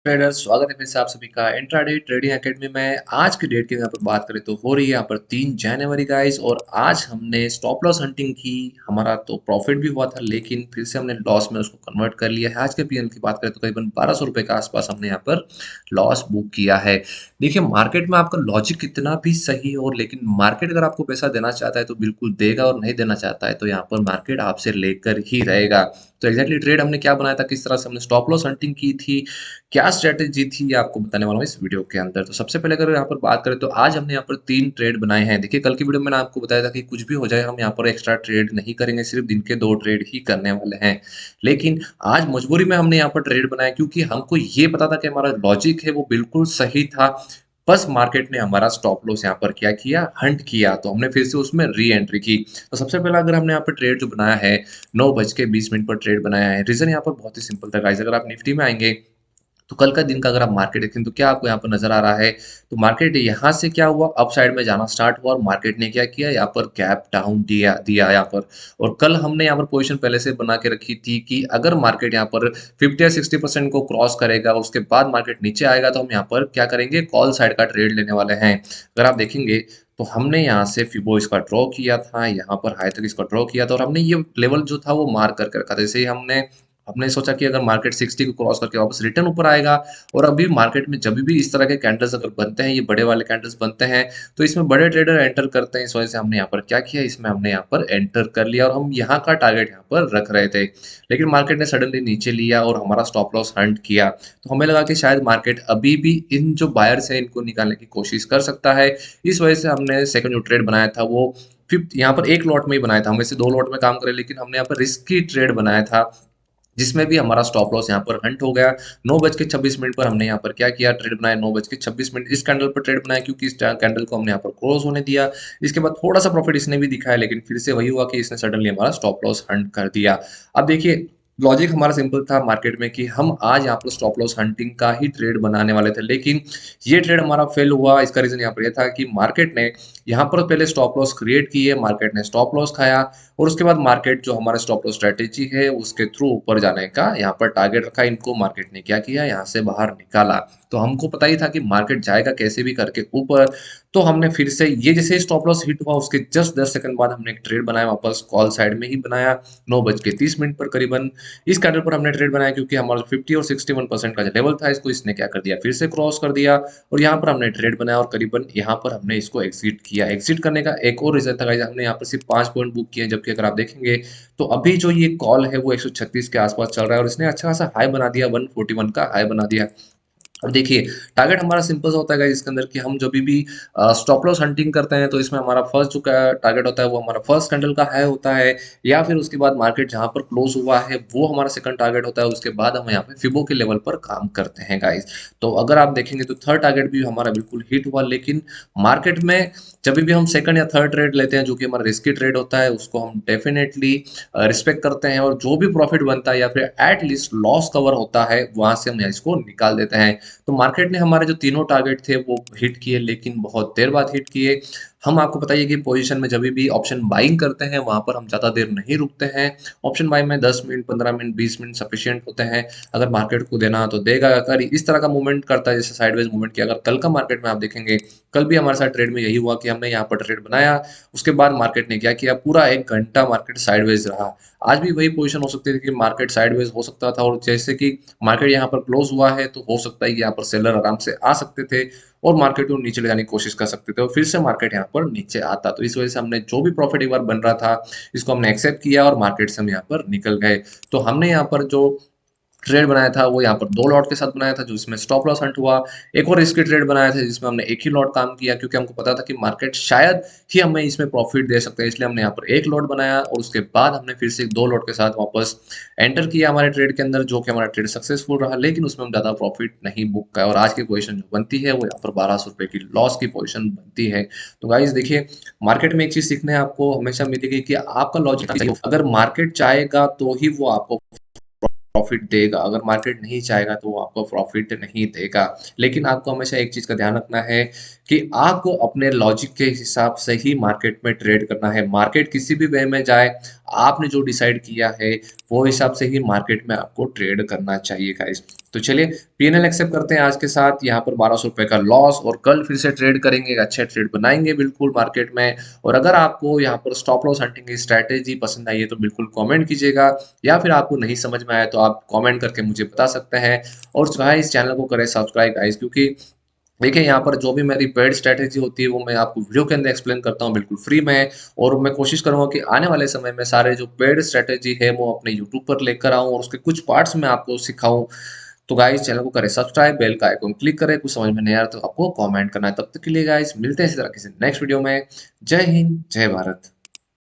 Traders स्वागत है फिर से आप सभी का इंट्राडे ट्रेडिंग एकेडमी में। आज की डेट की यहाँ पर बात करें तो हो रही है यहाँ पर 3 जनवरी गाइस, और आज हमने स्टॉप लॉस हंटिंग की। हमारा तो प्रॉफिट भी हुआ था, लेकिन फिर से हमने लॉस में उसको कन्वर्ट कर लिया है। आज के पीएम की बात करें तो करीबन 1200 रुपए के आसपास हमने यहाँ पर लॉस बुक किया है। देखिए, मार्केट में आपका लॉजिक कितना भी सही हो, लेकिन मार्केट अगर आपको पैसा देना चाहता है तो बिल्कुल देगा, और नहीं देना चाहता है तो यहाँ पर मार्केट आपसे लेकर ही रहेगा। तो एग्जैक्टली ट्रेड हमने क्या बनाया था, किस तरह से हमने स्टॉप लॉस हंटिंग की थी, क्या स्ट्रैटेजी थी, ये आपको बताने वाला हूँ इस वीडियो के अंदर। तो सबसे पहले अगर यहाँ पर बात करें तो आज हमने यहाँ पर 3 ट्रेड बनाए हैं। देखिए, कल की वीडियो में मैंने आपको बताया था कि कुछ भी हो जाए हम यहाँ पर एक्स्ट्रा ट्रेड नहीं करेंगे, सिर्फ दिन के 2 ट्रेड ही करने वाले हैं। लेकिन आज मजबूरी में हमने यहाँ पर ट्रेड बनाया, क्योंकि हमको ये पता था कि हमारा लॉजिक है वो बिल्कुल सही था। बस मार्केट ने हमारा स्टॉप लॉस यहाँ पर क्या किया, हंट किया, तो हमने फिर से उसमें री एंट्री की। तो सबसे पहला अगर हमने यहाँ पर ट्रेड जो बनाया है, 9:20 पर ट्रेड बनाया है। रीजन यहाँ पर बहुत ही सिंपल था गाइस। अगर आप निफ्टी में आएंगे तो कल का दिन का अगर आप मार्केट देखें तो क्या आपको यहाँ पर नजर आ रहा है, तो मार्केट यहाँ से क्या हुआ, अप साइड में जाना स्टार्ट हुआ, और मार्केट ने क्या किया, यहाँ पर गैप डाउन दिया दिया यहाँ पर। और कल हमने यहाँ पर पोजीशन पहले से बना के रखी थी कि अगर मार्केट यहाँ पर 50 या 60% को क्रॉस करेगा, उसके बाद मार्केट नीचे आएगा, तो हम यहाँ पर क्या करेंगे, कॉल साइड का ट्रेड लेने वाले हैं। अगर आप देखेंगे तो हमने यहाँ से फिबो इसका ड्रॉ किया था, यहाँ पर हाई तक इसका ड्रॉ किया था, और हमने ये लेवल जो था वो मार्क करके रखा था। जैसे ही हमने हमने सोचा कि अगर मार्केट 60 को क्रॉस करके वापस रिटर्न ऊपर आएगा, और अभी मार्केट में जब भी इस तरह के कैंडल्स अगर बनते हैं, ये बड़े वाले कैंडल्स बनते हैं, तो इसमें बड़े ट्रेडर एंटर करते हैं। इस वजह से हमने यहाँ पर क्या किया, इसमें हमने यहाँ पर एंटर कर लिया, और हम यहाँ का टारगेट यहाँ पर रख रहे थे। लेकिन मार्केट ने सडनली नीचे लिया और हमारा स्टॉप लॉस हंट किया, तो हमें लगा कि शायद मार्केट अभी भी इन जो बायर्स है इनको निकालने की कोशिश कर सकता है। इस वजह से हमने सेकंड जो ट्रेड बनाया था वो फिफ्थ यहाँ पर एक लॉट में ही बनाया था। हम वैसे 2 लॉट में काम करें, लेकिन हमने यहाँ पर रिस्की ट्रेड बनाया था, जिसमें भी हमारा स्टॉप लॉस यहाँ पर हंट हो गया। 9:26 पर हमने यहाँ पर क्या किया, ट्रेड बनाया। 9:26 इस कैंडल पर ट्रेड बनाया, क्योंकि इस कैंडल को हमने यहाँ पर क्लोज होने दिया। इसके बाद थोड़ा सा प्रॉफिट इसने भी दिखाया, लेकिन फिर से वही हुआ कि इसने सडनली हमारा स्टॉप लॉस हंट कर दिया। अब देखिए, लॉजिक हमारा सिंपल था मार्केट में कि हम आज यहाँ पर स्टॉप लॉस हंटिंग का ही ट्रेड बनाने वाले थे, लेकिन ये ट्रेड हमारा फेल हुआ। इसका रीजन यहाँ पर यह था कि मार्केट ने यहाँ पर पहले स्टॉप लॉस क्रिएट किए, मार्केट ने स्टॉप लॉस खाया, और उसके बाद मार्केट जो हमारा स्टॉप लॉस स्ट्रेटेजी है उसके थ्रू ऊपर जाने का यहाँ पर टारगेट रखा। इनको मार्केट ने क्या किया, यहाँ से बाहर निकाला। तो हमको पता ही था कि मार्केट जाएगा कैसे भी करके ऊपर। तो हमने फिर से ये जैसे स्टॉप लॉस हिट हुआ, उसके जस्ट 10 सेकंड बाद हमने एक ट्रेड बनाया, वापस कॉल साइड में ही बनाया। 9:30 पर करीबन इस कैंडल पर हमने ट्रेड बनाया, क्योंकि हमारा 50 और 61% का जो लेवल था, इसको इसने क्या कर दिया, फिर से क्रॉस कर दिया, और यहाँ पर हमने ट्रेड बनाया, और करीबन यहाँ पर हमने इसको एग्जिट किया। एग्जिट करने का एक और रीजन था गाइस, हमने यहाँ पर सिर्फ 5 पॉइंट बुक किए, जबकि अगर आप देखेंगे तो अभी जो ये कॉल है वो 136 के आसपास चल रहा है, और इसने अच्छा खासा हाई बना दिया, 141 का हाई बना दिया। अब देखिए, टारगेट हमारा सिंपल सा होता है गाइस, इसके अंदर कि हम जब भी स्टॉप लॉस हंटिंग करते हैं, तो इसमें हमारा फर्स्ट जो टारगेट होता है वो हमारा फर्स्ट कैंडल का हाई होता है, या फिर उसके बाद मार्केट जहां पर क्लोज हुआ है वो हमारा सेकंड टारगेट होता है। उसके बाद हम यहाँ पे फिबो के लेवल पर काम करते हैं गाइस। तो अगर आप देखेंगे तो थर्ड टारगेट भी हमारा बिल्कुल हिट हुआ, लेकिन मार्केट में जब भी हम सेकंड या थर्ड ट्रेड लेते हैं, जो कि हमारा रिस्की ट्रेड होता है, उसको हम डेफिनेटली रिस्पेक्ट करते हैं, और जो भी प्रॉफिट बनता है या फिर एट लीस्ट लॉस कवर होता है, वहां से हम इसको निकाल देते हैं। तो मार्केट ने हमारे जो तीनों टारगेट थे वो हिट किए, लेकिन बहुत देर बाद हिट किए। हम आपको बताइए कि पोजीशन में जब भी ऑप्शन बाइंग करते हैं, वहां पर हम ज़्यादा देर नहीं रुकते हैं। ऑप्शन बाइंग में 10 मिनट, 15 मिनट, 20 मिनट सफिशिएंट होते हैं। अगर मार्केट को देना तो देगा, अगर इस तरह का मूवमेंट करता है जैसे साइडवेज मूवमेंट किया, अगर कल का मार्केट में आप देखेंगे, कल भी हमारे साथ ट्रेड में यही हुआ कि हमने यहाँ पर ट्रेड बनाया, उसके बाद मार्केट ने क्या किया, पूरा 1 घंटा मार्केट साइडवेज रहा। आज भी वही पोजीशन हो सकती थी कि मार्केट साइडवेज हो सकता था, और जैसे कि मार्केट यहाँ पर क्लोज हुआ है, तो हो सकता है कि यहाँ पर सेलर आराम से आ सकते थे, और मार्केट को नीचे ले जाने की कोशिश कर सकते थे, और फिर से मार्केट यहाँ पर नीचे आता। तो इस वजह से हमने जो भी प्रॉफिट एक बार बन रहा था, इसको हमने एक्सेप्ट किया, और मार्केट से हम यहाँ पर निकल गए। तो हमने यहाँ पर जो ट्रेड बनाया था वो यहाँ पर 2 लॉट के साथ बनाया था, जो इसमें स्टॉप लॉस हंट हुआ। एक और रिस्की ट्रेड बनाया था जिसमें हमने एक ही लॉट काम किया, क्योंकि हमको पता था कि मार्केट शायद ही हमें इसमें प्रॉफिट दे सकते हैं, इसलिए हमने यहाँ पर एक लॉट बनाया, और उसके बाद हमने फिर से 2 लॉट के साथ वापस एंटर किया हमारे ट्रेड के अंदर, जो कि हमारा ट्रेड सक्सेसफुल रहा, लेकिन उसमें हम ज़्यादा प्रॉफिट नहीं बुक किया, और आज की पोजीशन जो बनती है वो यहाँ पर 1200 रुपये की लॉस की पोजीशन बनती है। तो गाइज देखिए, मार्केट में एक चीज़ सीखने आपको हमेशा मिलेगी कि आपका लॉजिक, अगर मार्केट चाहेगा तो ही वो आपको प्रॉफिट देगा, अगर मार्केट नहीं चाहेगा तो वो आपको प्रॉफिट नहीं देगा। लेकिन आपको हमेशा एक चीज का ध्यान रखना है कि आपको अपने लॉजिक के हिसाब से ही मार्केट में ट्रेड करना है। मार्केट किसी भी वे में जाए, आपने जो डिसाइड किया है, वो हिसाब से ही मार्केट में आपको ट्रेड करना चाहिए गाइस। तो चलिए पीएनएल एक्सेप्ट करते हैं आज के साथ, यहाँ पर 1200 रुपए का लॉस, और कल फिर से ट्रेड करेंगे, अच्छे ट्रेड बनाएंगे बिल्कुल मार्केट में। और अगर आपको यहाँ पर स्टॉप लॉस हंटिंग की स्ट्रैटेजी पसंद आई है तो बिल्कुल कमेंट कीजिएगा, या फिर आपको नहीं समझ में आया तो आप कमेंट करके मुझे बता सकते हैं। और गाइस चैनल को करें सब्सक्राइब गाइस, क्योंकि देखिए यहाँ पर जो भी मेरी पेड स्ट्रैटेजी होती है वो मैं आपको वीडियो के अंदर एक्सप्लेन करता हूँ बिल्कुल फ्री में। और मैं कोशिश करूंगा कि आने वाले समय में सारे जो पेड स्ट्रैटेजी है वो अपने यूट्यूब पर लेकर आऊं और उसके कुछ पार्ट्स में आपको सिखाऊं। तो गाइस चैनल को करें सब्सक्राइब, बेल का आइकन क्लिक करें, कुछ समझ में नहीं आ रहा तो आपको कमेंट करना है। तब तक के लिए गाइस मिलते हैं इसी तरह किसी नेक्स्ट वीडियो में। जय हिंद, जय भारत।